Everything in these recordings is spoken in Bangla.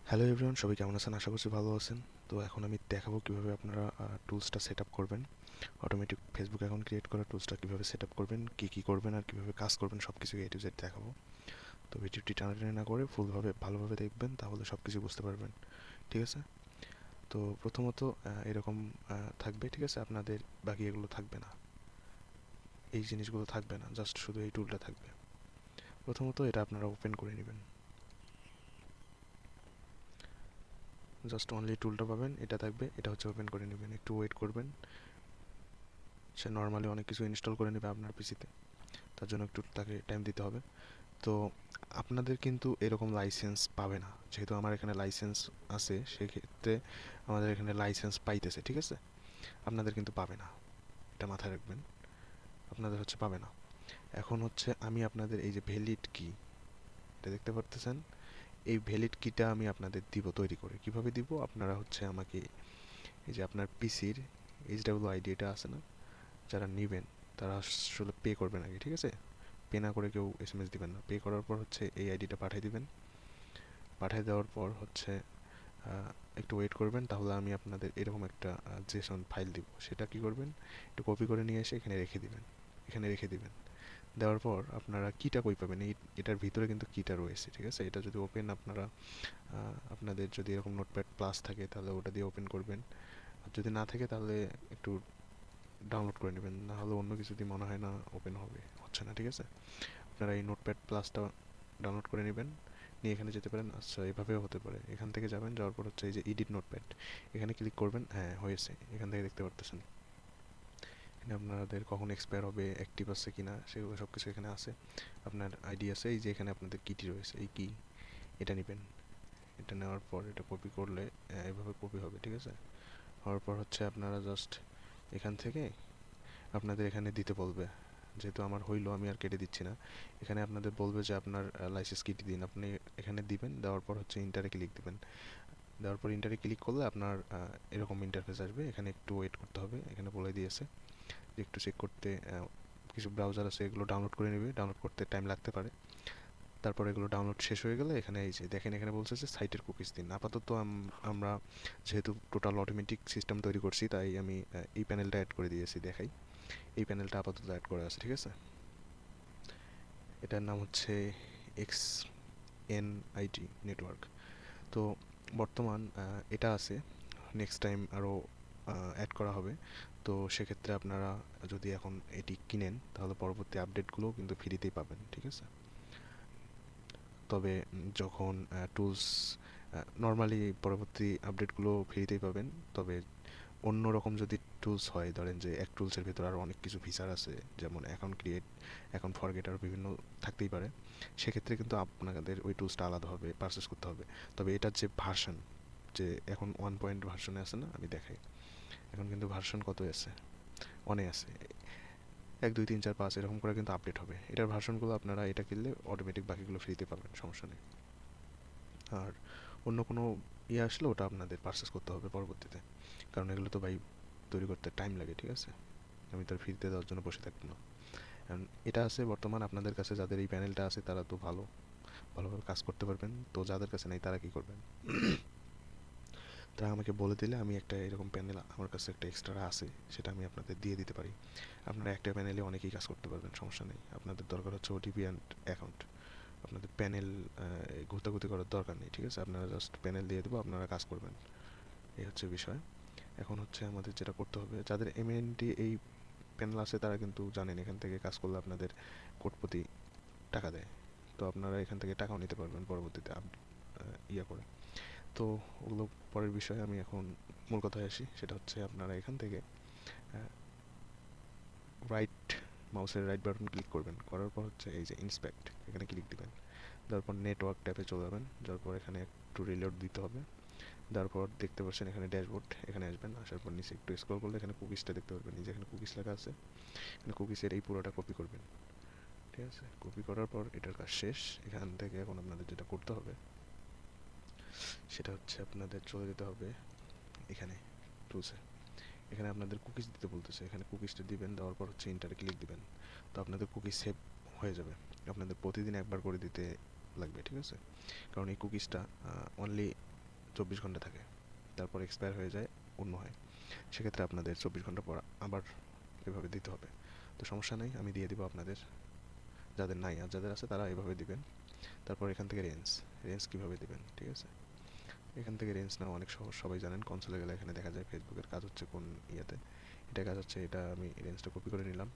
হ্যালো এভরিওয়ান, সবাই কেমন আছেন? আশা করছি ভালো আছেন। তো এখন আমি দেখাবো কিভাবে আপনারা টুলসটা সেট আপ করবেন। অটোমেটিক ফেসবুক অ্যাকাউন্ট ক্রিয়েট করা টুলসটা কিভাবে সেট আপ করবেন, কী করবেন আর কিভাবে কাজ করবেন, সব কিছু এ টু জেড দেখাবো। তো ভিডিওটি টানাটানি না করে ফুলভাবে ভালোভাবে দেখবেন, তাহলে সব কিছু বুঝতে পারবেন। ঠিক আছে? তো প্রথমত এরকম থাকবে, ঠিক আছে? আপনাদের বাকি এগুলো থাকবে না, এই জিনিসগুলো থাকবে না, জাস্ট শুধু এই টুলটা থাকবে। প্রথমত এটা আপনারা ওপেন করে নেবেন, জাস্ট অনলি টুলটা পাবেন, এটা থাকবে, এটা হচ্ছে ওপেন করে নেবেন। একটু ওয়েট করবেন, সে নর্মালি অনেক কিছু ইনস্টল করে নেবে আপনার পিসিতে, তার জন্য একটু তাকে টাইম দিতে হবে। তো আপনাদের কিন্তু এরকম লাইসেন্স পাবে না, যেহেতু আমার এখানে লাইসেন্স আছে, সেক্ষেত্রে আমাদের এখানে লাইসেন্স পাইতেছে, ঠিক আছে? আপনাদের কিন্তু পাবে না, এটা মাথায় রাখবেন, আপনাদের হচ্ছে পাবে না। এখন হচ্ছে আমি আপনাদের এই যে ভ্যালিড কি, এটা দেখতে পারতেছেন, এই ভ্যালিড কিটা আমি আপনাদের দিব তৈরি করে। কিভাবে দিব? আপনারা হচ্ছে আমাকে এই যে আপনার পিসির HWID এটা আছে না, যারা নেবেন তারা আসলে পে করবেন আগে, ঠিক আছে? পে না করে কেউ SMS দিবেন না। পে করার পর হচ্ছে এই আইডিটা পাঠিয়ে দিবেন। পাঠিয়ে দেওয়ার পর হচ্ছে একটু ওয়েট করবেন, তাহলে আমি আপনাদের এরকম একটা জেসন ফাইল দিব। সেটা কি করবেন? একটু কপি করে নিয়ে এসে এখানে রেখে দিবেন, এখানে রেখে দিবেন। দেওয়ার পর আপনারা কিটা কই পাবেন, এটার ভিতরে কিন্তু কিটা রয়েছে, ঠিক আছে? এটা যদি ওপেন আপনারা আপনাদের যদি এরকম নোটপ্যাড প্লাস থাকে তাহলে ওটা দিয়ে ওপেন করবেন। আর যদি না থাকে তাহলে একটু ডাউনলোড করে নেবেন, না হলে অন্য কিছু দিয়ে মনে হয় না ওপেন হবে, হচ্ছে না, ঠিক আছে? আপনারা এই নোটপ্যাড প্লাসটা ডাউনলোড করে নেবেন, নিয়ে এখানে যেতে পারেন। আচ্ছা, এভাবেও হতে পারে। এখান থেকে যাবেন, যাওয়ার পর হচ্ছে এই যে এডিট নোটপ্যাড, এখানে ক্লিক করবেন। হ্যাঁ, হয়েছে, এখান থেকে দেখতে পারতেছেন এখানে আপনাদের কখন এক্সপায়ার হবে, অ্যাক্টিভ আছে কিনা, সেগুলো সব কিছু এখানে আছে। আপনার আইডি আছে, এই যে এখানে আপনাদের কিটি রয়েছে, এই কি, এটা নেবেন। এটা নেওয়ার পর এটা কপি করলে এভাবে কপি হবে, ঠিক আছে? হওয়ার পর হচ্ছে আপনারা জাস্ট এখান থেকে আপনাদের এখানে দিতে বলবে। যেহেতু আমার হইলো, আমি আর কেটে দিচ্ছি না। এখানে আপনাদের বলবে যে আপনার লাইসেন্স কিটি দিন, আপনি এখানে দিবেন। দেওয়ার পর হচ্ছে ইন্টারে ক্লিক দিবেন। দেওয়ার পর ইন্টারে ক্লিক করলে আপনার এরকম ইন্টারফেস আসবে। এখানে একটু ওয়েট করতে হবে, এখানে বলে দিয়েছে যে একটু চেক করতে। কিছু ব্রাউজার আছে, এগুলো ডাউনলোড করে নেবে, ডাউনলোড করতে টাইম লাগতে পারে। তারপর এগুলো ডাউনলোড শেষ হয়ে গেলে এখানে এই যে দেখেন, এখানে বলছে যে সাইটের কুকিজ দিন। আপাতত আমরা যেহেতু টোটাল অটোমেটিক সিস্টেম তৈরি করছি, তাই আমি এই প্যানেলটা অ্যাড করে দিয়েছি, দেখাই। এই প্যানেলটা আপাতত অ্যাড করা আছে, ঠিক আছে? এটার নাম হচ্ছে XNIT নেটওয়ার্ক। তো বর্তমান এটা আছে, নেক্সট টাইম আরও অ্যাড করা হবে। তো সেক্ষেত্রে আপনারা যদি এখন এটি কিনেন তাহলে পরবর্তী আপডেটগুলোও কিন্তু ফ্রিতেই পাবেন, ঠিক আছে? তবে যখন টুলস নর্মালি পরবর্তী আপডেটগুলো ফ্রিতেই পাবেন। তবে অন্য রকম যদি টুলস হয়, ধরেন যে এক টুলসের ভেতর আরও অনেক কিছু ফিচার আছে, যেমন অ্যাকাউন্ট ক্রিয়েট, অ্যাকাউন্ট ফরগেট, আর বিভিন্ন থাকতেই পারে, সেক্ষেত্রে কিন্তু আপনাদের ওই টুলসটা আলাদাভাবে পারচেস করতে হবে। তবে এটার যে ভার্সন, যে এখন 1 ভার্সনে আছে না, আমি দেখাই। এখন কিন্তু ভার্সন কত আছে, অনে আছে, 1 2 3 4 5 এরকম করে কিন্তু আপডেট হবে। এটার ভার্সনগুলো আপনারা এটা কিনলে অটোমেটিক বাকিগুলো ফ্রিতে পাবেন, সমস্যা নেই। আর অন্য কোনো ইয়ে আসলে ওটা আপনাদের পারচেস করতে হবে পরবর্তীতে, কারণ এগুলো তো ভাই তৈরি করতে টাইম লাগে, ঠিক আছে? আমি তো আর ফ্রিতে দেওয়ার জন্য বসে থাকবো না। কারণ এটা আছে বর্তমান আপনাদের কাছে, যাদের এই প্যানেলটা আছে তারা তো ভালোভাবে কাজ করতে পারবেন। তো যাদের কাছে নাই তারা কি করবেন? তারা আমাকে বলে দিলে আমি একটা এরকম প্যানেল আমার কাছে একটা এক্সট্রা আছে, সেটা আমি আপনাদের দিয়ে দিতে পারি। আপনারা একটা প্যানেলে অনেকেই কাজ করতে পারবেন, সমস্যা নেই। আপনাদের দরকার হচ্ছে ওটিপি অ্যান্ড অ্যাকাউন্ট। আপনাদের প্যানেল ঘুরতাঘুরতি করার দরকার নেই, ঠিক আছে? আপনারা জাস্ট প্যানেল দিয়ে দেবো, আপনারা কাজ করবেন, এই হচ্ছে বিষয়। এখন হচ্ছে আমাদের যেটা করতে হবে, যাদের এমএনটি এই প্যানেল আছে তারা কিন্তু জানেন এখান থেকে কাজ করলে আপনাদের কোটিপতি টাকা দেয়। তো আপনারা এখান থেকে টাকাও নিতে পারবেন পরবর্তীতে ইয়া করে। তো ওগুলো পরের বিষয়, আমি এখন মূল কথায় আসি। সেটা হচ্ছে আপনারা এখান থেকে রাইট মাউসের রাইট বাটন ক্লিক করবেন, করার পর হচ্ছে এই যে ইন্সপেক্ট, এখানে ক্লিক দিবেন। তারপর নেটওয়ার্ক ট্যাবে চলে যাবেন, যার পর এখানে একটু রিলোড দিতে হবে। তারপর দেখতে পাচ্ছেন এখানে ড্যাশবোর্ড, এখানে আসবেন। আসার পর নিচে একটু স্ক্রল করলে এখানে কুকিজটা দেখতে পারবেন, এই যে এখানে কুকিজ লেখা আছে। এখানে কুকিজের এই পুরোটা কপি করবেন, ঠিক আছে? কপি করার পর এটার কাজ শেষ। এখান থেকে এখন আপনাদের যেটা করতে হবে সেটা হচ্ছে আপনাদের চলে যেতে হবে এখানে টুলসে। এখানে আপনাদের কুকিজ দিতে বলতেছে, এখানে কুকিজটা দিবেন। দেওয়ার পর হচ্ছে ইন্টারে ক্লিক দিবেন। তো আপনাদের কুকিজ সেভ হয়ে যাবে। আপনাদের প্রতিদিন একবার করে দিতে লাগবে, ঠিক আছে? কারণ এই কুকিজটা অনলি 24 ঘন্টা থাকে, তারপর এক্সপায়ার হয়ে যায়, অন্য হয়। সেক্ষেত্রে আপনাদের 24 ঘন্টা পর আবার এভাবে দিতে হবে। তো সমস্যা নেই, আমি দিয়ে দিব আপনাদের। যাদের নাই আর যাদের আছে তারা এভাবে দিবেন। তারপর এখান থেকে রেঞ্জ রেঞ্জ কীভাবে দিবেন, ঠিক আছে। এখান থেকে রেঞ্জ নেওয়া অনেক সহজ, সবাই জানেন। কনসোলে গেলে এখানে দেখা যায় ফেসবুকের কাজ হচ্ছে কোন ইয়েতে, এটা কাজ হচ্ছে, এটা আমি রেঞ্জটা কপি করে নিলাম,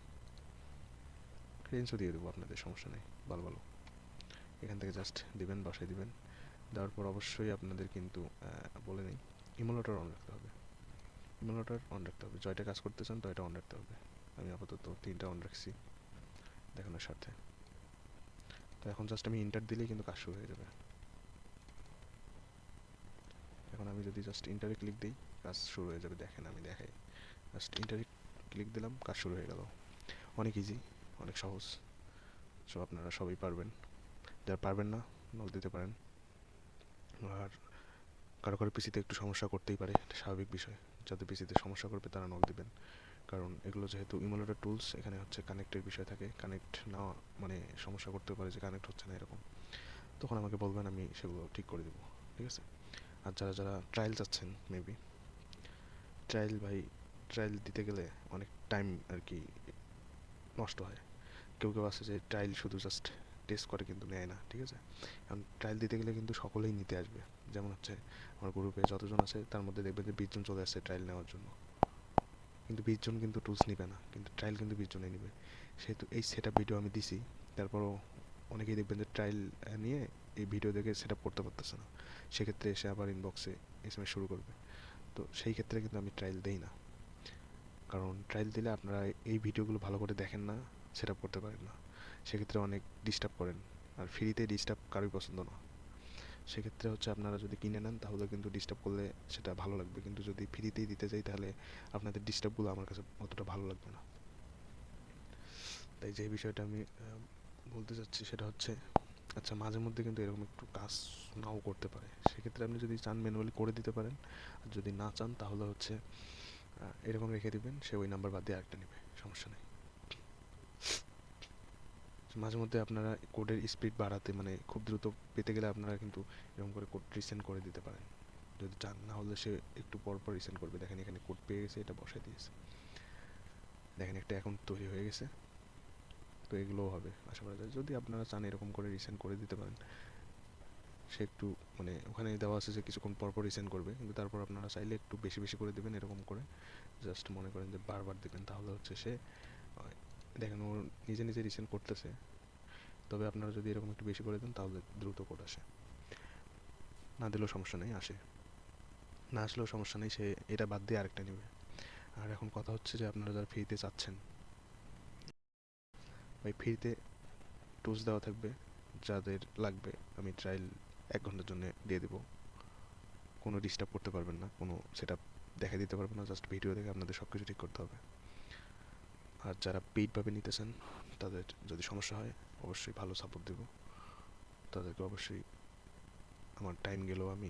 রেঞ্জও দিয়ে দেবো আপনাদের, সমস্যা নেই। ভালো ভালো এখান থেকে জাস্ট দিবেন, বসাই দিবেন। দেওয়ার পর অবশ্যই আপনাদের কিন্তু বলে নেই, ইমুলেটর অন রাখতে হবে। ইমুলেটর অন রাখতে হবে, জয়টা কাজ করতে চান তো এটা অন রাখতে হবে। আমি আপাতত 3টা অন রাখছি দেখানোর স্বার্থে। তো এখন জাস্ট আমি ইন্টার দিলেই কিন্তু কাজ শুরু হয়ে যাবে। এখন আমি যদি জাস্ট ইন্টারে ক্লিক দিই, কাজ শুরু হয়ে যাবে। দেখেন আমি দেখাই, জাস্ট ইন্টারে ক্লিক দিলাম, কাজ শুরু হয়ে গেল। অনেক ইজি, অনেক সহজ। সো আপনারা সবাই পারবেন, যারা পারবেন না নক দিতে পারেন। আর কারো কারো পিসিতে একটু সমস্যা করতেই পারে, এটা স্বাভাবিক বিষয়। যাদের পিসিতে সমস্যা করবে তারা নক দিবেন, কারণ এগুলো যেহেতু ইমুলেটর টুলস, এখানে হচ্ছে কানেক্টের বিষয় থাকে। কানেক্ট না মানে সমস্যা করতে পারে যে কানেক্ট হচ্ছে না এরকম, তখন আমাকে বলবেন, আমি সেগুলো ঠিক করে দেবো, ঠিক আছে। আর যারা যারা ট্রায়াল চাচ্ছেন, মেবি ট্রায়াল, ভাই ট্রায়াল দিতে গেলে অনেক টাইম আর কি নষ্ট হয়। কেউ কেউ আছে যে ট্রায়াল শুধু জাস্ট টেস্ট করে কিন্তু নেয় না, ঠিক আছে। কারণ ট্রায়াল দিতে গেলে কিন্তু সকলেই নিতে আসবে। যেমন হচ্ছে আমার গ্রুপে যতজন আছে তার মধ্যে দেখবেন যে 20 জন চলে আসছে ট্রায়াল নেওয়ার জন্য, কিন্তু 20 জন কিন্তু টুলস নিবে না, কিন্তু ট্রায়াল কিন্তু 20 জনই নিবে। সেহেতু এই সেট আপ ভিডিও আমি দিছি, তারপরও অনেকেই দেখবেন যে ট্রায়াল নিয়ে এই ভিডিও দেখে সেট আপ করতে পারতেছে না। সেক্ষেত্রে এসে আবার ইনবক্সে এসএমএস শুরু করবে। তো সেই ক্ষেত্রে কিন্তু আমি ট্রায়াল দেই না, কারণ ট্রায়াল দিলে আপনারা এই ভিডিওগুলো ভালো করে দেখেন না, সেট আপ করতে পারেন না। সেক্ষেত্রে অনেক ডিস্টার্ব করেন, আর ফ্রিতে ডিস্টার্ব কারোই পছন্দ না। সেক্ষেত্রে হচ্ছে আপনারা যদি কিনে নেন তাহলে কিন্তু ডিস্টার্ব করলে সেটা ভালো লাগবে, কিন্তু যদি ফ্রিতেই দিতে যাই তাহলে আপনাদের ডিস্টার্বগুলো আমার কাছে অতটা ভালো লাগবে না। তাই যে বিষয়টা আমি বলতে চাচ্ছি সেটা হচ্ছে, আচ্ছা মাঝে মধ্যে কিন্তু এরকম একটু কাজ নাও করতে পারে। সেক্ষেত্রে আপনি যদি চান ম্যানুয়ালি করে দিতে পারেন, আর যদি না চান তাহলে হচ্ছে এরকম রেখে দিবেন, সে ওই নাম্বার বাদ দিয়ে আরেকটা নেবে, সমস্যা নেই। মাঝে মধ্যে আপনারা কোডের স্পিড বাড়াতে, মানে খুব দ্রুত পেতে গেলে আপনারা কিন্তু এরকম করে কোড রিসেন্ড করে দিতে পারেন যদি চান, না হলে সে একটু পর পর রিসেন্ড করবে। দেখেন এখানে কোড পেয়ে গেছে, এটা বসাই দিয়েছে, দেখেন একটা অ্যাকাউন্ট তৈরি হয়ে গেছে। তো এগুলোও হবে আশা করা যায়, যদি আপনারা চান এরকম করে রিসেন্ড করে দিতে পারেন। সে একটু মানে ওখানে দেওয়া আছে যে কিছুক্ষণ পর পর রিসেন্ড করবে, কিন্তু তারপর আপনারা চাইলে একটু বেশি বেশি করে দেবেন, এরকম করে জাস্ট মনে করেন যে বারবার দেবেন, তাহলে হচ্ছে সে দেখেন ও নিজে নিজে রিসেন্ড করতেছে। তবে আপনারা যদি এরকম একটু বেশি করে দেন তাহলে দ্রুত কোড আসে, না দিলেও সমস্যা নেই, আসে। না আসলেও সমস্যা নেই, সে এটা বাদ দিয়ে আরেকটা নেবে। আর এখন কথা হচ্ছে যে আপনারা যারা ফ্রিতে চাচ্ছেন, ভাই ফ্রিতে টুলস দেওয়া থাকবে, যাদের লাগবে আমি ট্রায়াল 1 ঘন্টার জন্য দিয়ে দেবো। কোনো ডিস্টার্ব করতে পারবেন না, কোনো সেট আপ দেখা দিতে পারবেন না, জাস্ট ভিডিও দেখে আপনাদের সব কিছু ঠিক করতে হবে। আর যারা পেইডভাবে নিতে চান তাদের যদি সমস্যা হয় অবশ্যই ভালো সাপোর্ট দেবো, তাদেরকে অবশ্যই আমার টাইম গেলেও আমি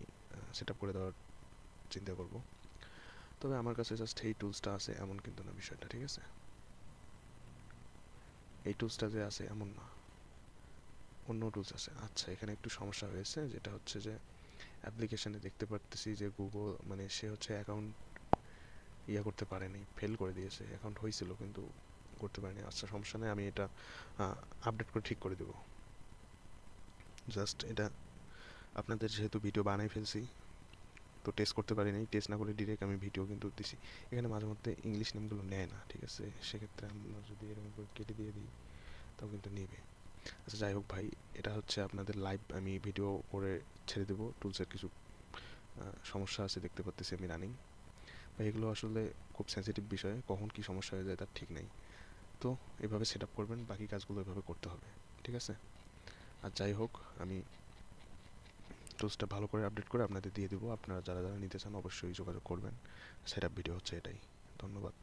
সেট আপ করে দেওয়ার চিন্তা করব। তবে আমার কাছে জাস্ট এই টুলসটা আছে এমন কিন্তু না বিষয়টা, ঠিক আছে। এই টুলসটা যে আছে এমন না, অন্য টুলস আছে। আচ্ছা এখানে একটু সমস্যা হয়েছে, যেটা হচ্ছে যে অ্যাপ্লিকেশানে দেখতে পারতেছি যে গুগল মানে সে হচ্ছে অ্যাকাউন্ট করতে পারেনি, ফেল করে দিয়েছে। অ্যাকাউন্ট হয়েছিল কিন্তু করতে পারেনি। আচ্ছা সমস্যা নেই, আমি এটা আপডেট করে ঠিক করে দেবো। জাস্ট এটা আপনাদের যেহেতু ভিডিও বানাই ফেলছি, তো টেস্ট করতে পারিনি, টেস্ট না করে ডিরেক্ট আমি ভিডিও কিন্তু দিছি। এখানে মাঝে মধ্যে ইংলিশ নেমগুলো নেয় না, ঠিক আছে। সেক্ষেত্রে আমরা যদি এরকম করে কেটে দিয়ে দিই তাও কিন্তু নেবে। আচ্ছা যাই হোক ভাই, এটা হচ্ছে আপনাদের লাইভ আমি ভিডিও করে ছেড়ে দেবো। টুলসের কিছু সমস্যা আছে দেখতে পাচ্তেছি আমি রানিং, বা এগুলো আসলে খুব সেন্সিটিভ বিষয়, কখন কি সমস্যা হয়ে যায় তার ঠিক নেই। তো এভাবে সেট আপ করবেন, বাকি কাজগুলো এভাবে করতে হবে, ঠিক আছে। আর যাই হোক, আমি টুলসটা ভালো করে আপডেট করে আপনাদের দিয়ে দেবো। আপনারা যারা যারা নিতে চান অবশ্যই যোগাযোগ করবেন। সেট আপ ভিডিও হচ্ছে এটাই। ধন্যবাদ।